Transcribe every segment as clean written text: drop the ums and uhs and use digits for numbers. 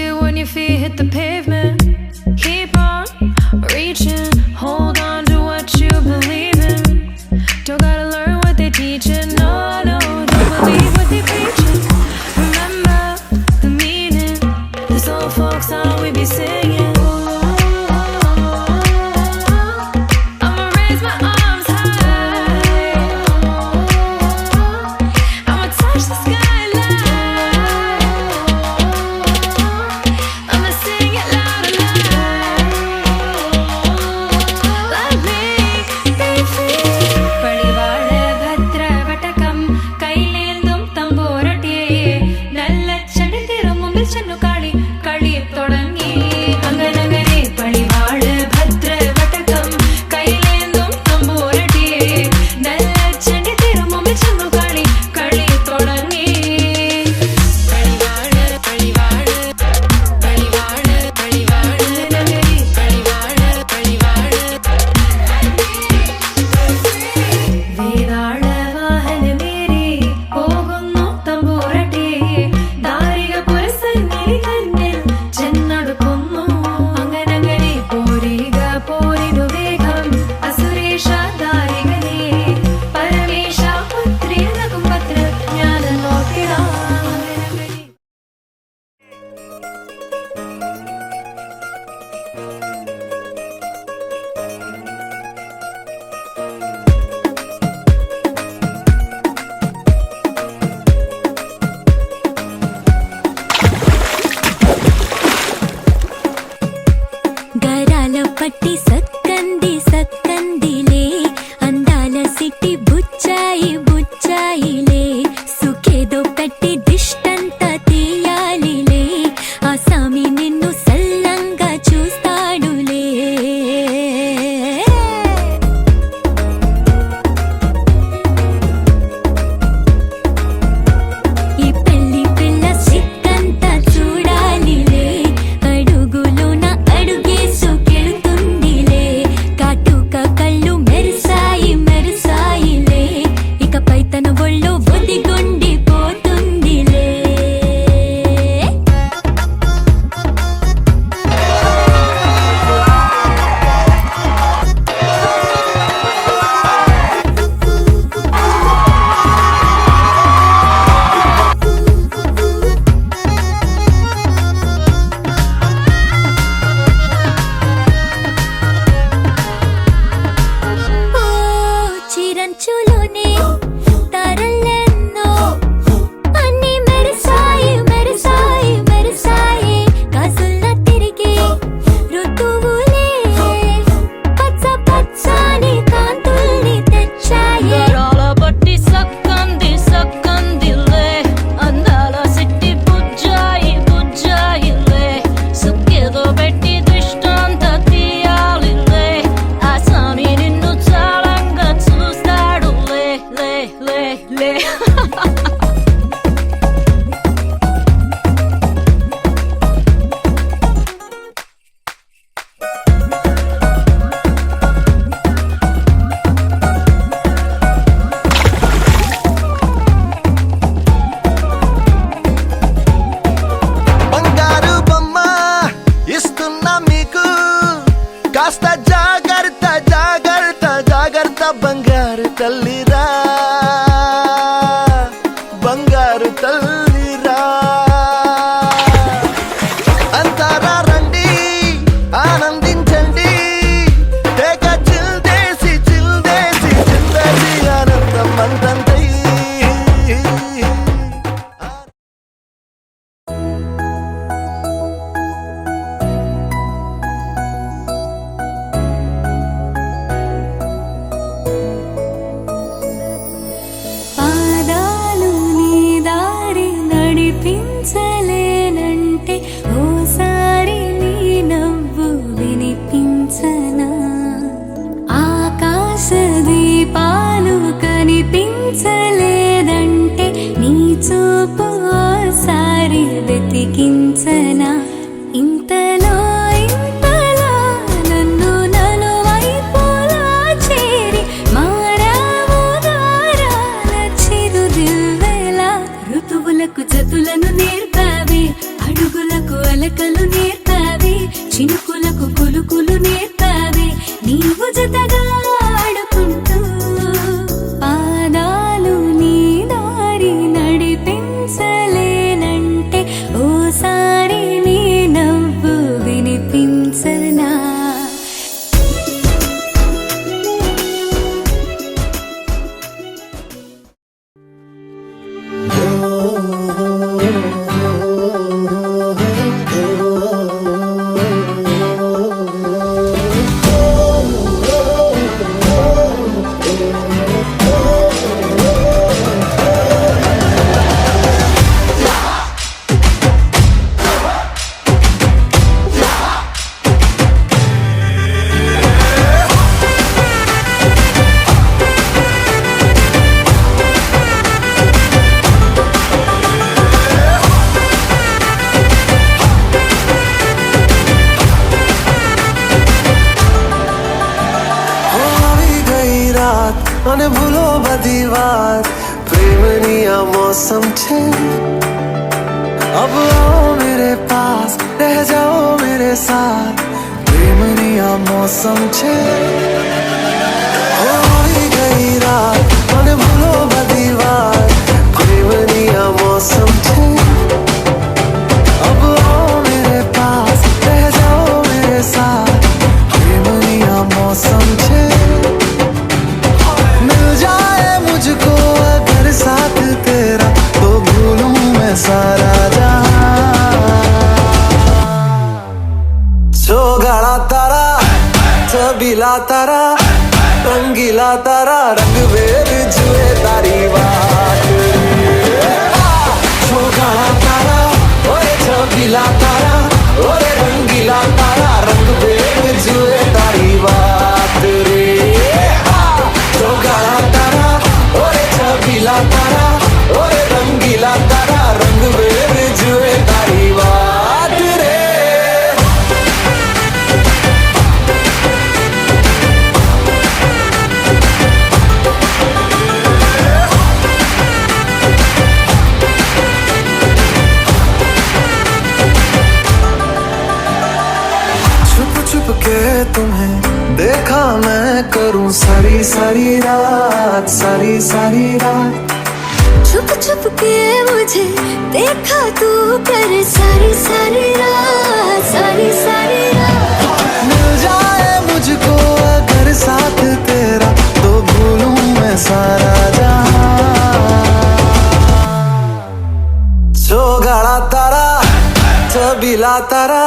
it when your feet hit the pavement. Keep on reaching, hold on to what you believe in. Don't gotta learn what they teaching, no, no, don't believe what they preaching. Remember the meaning, this old folk song we be singing. I'ma raise my arms high, I'ma touch the skyline, I'ma sing it loud and loud. Let me be free. പടിവാള ഭദ്രവടകം കൈലേന്തും തമ്പൂരട്ടിയെ നല്ല ചടിതിരും മുമ്പിൽ ചെന്നു കളി തുടങ്ങി. അങ്ങനങ്ങനെ പടിവാള ഭദ്രവടകം കൈലേന്തും തമ്പൂരട്ടിയെ നല്ല ചടിതിരും മുമ്പിൽ ചെന്നു കളി തുടങ്ങി. പടിവാള പടിവാള പടിവാള പടിവാള നഗരി പടിവാള പടിവാള വേതാള വാഹനമേറി പോകുന്നു തമ്പൂരട്ടിയെ ദാരിക പുരസന്നിധി തന്നിൽ ചെന്നടുക്കുന്നു. അങ്ങനങ്ങനെ പോരിക പോരിനു വേഗം അസുരേഷ ദാരികനെ പരമേശ പുത്രിയനകും പത്രജ്ഞാനം നോക്കിടാം. గరాలపట్టి సక్కందిలే అందాల సిట్టి బుచ్చాయిలే సుఖేదో పెట్టి దిష్టంతా తీయాలిలే ఆ నడకలు నేర్పావే చినుకులకు కులుకులు నేర్పావే నీవు జతగా ఆడుకుంటూ పాదాలు నీ దారి నడిపించలేనంటే ఓసారి నీ నవ్వు వినిపించనా અને ભૂલો બધી વાત પ્રેમની આ મૌસમ છે अब आओ मेरे पास रह जाओ मेरे साथ प्रेमनी आ मौसम छे होई गई रात અને ભૂલો બધી વાત प्रेमनी आ मौसम छे अब आओ मेरे पास रह जाओ मेरे साथ प्रेमनी आ मौसम छे मिल जाए मुझको अगर साथ तेरा तो भूलूं मैं सारा गाड़ा तारा छबीला तारा रंगीला तारा रंग बेर जुए तारी बात गाड़ा तारा ओए छबीला तारा ओए रंगीला तारा रंग बेर जुए तारी बात रे गाड़ा तारा ओए छबीला तारा ओए रंगीला तारा रंग बेर जुए तारी बात रे के तुम्हें देखा मैं करूं सारी सारी रात सारी सारी रात छुप छुप के मुझे देखा तू कर सारी सारी रात सारी सारी रात मिल जाए मुझको अगर साथ तेरा तो भूलूं मैं सारा जहां गाड़ा तारा छबीला तारा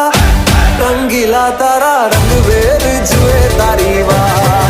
रंगीला तारा रंग बेर जुए तारी बात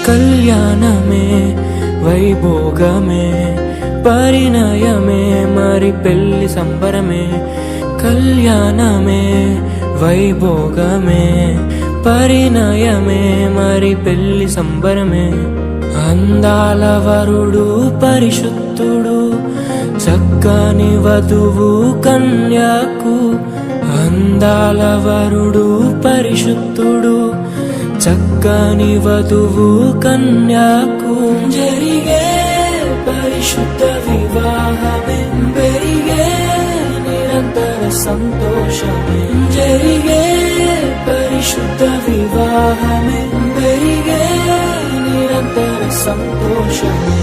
కళ్యాణమే వైభోగమే పరిణయమే మరి పెళ్లి సంబరమే కళ్యాణమే వైభోగమే పరిణయమే మరి పెళ్లి సంబరమే అందాల వరుడు పరిశుద్ధుడు చక్కని వధువు కన్యాకు అందాల వరుడు పరిశుద్ధుడు చక్కని వధువు కన్యాకు జరిగే పరిశుద్ధ వివాహమే పెరిగే నిరంతర సంతోషమే జరిగే పరిశుద్ధ వివాహమే పెరిగే నిరంతర సంతోషమే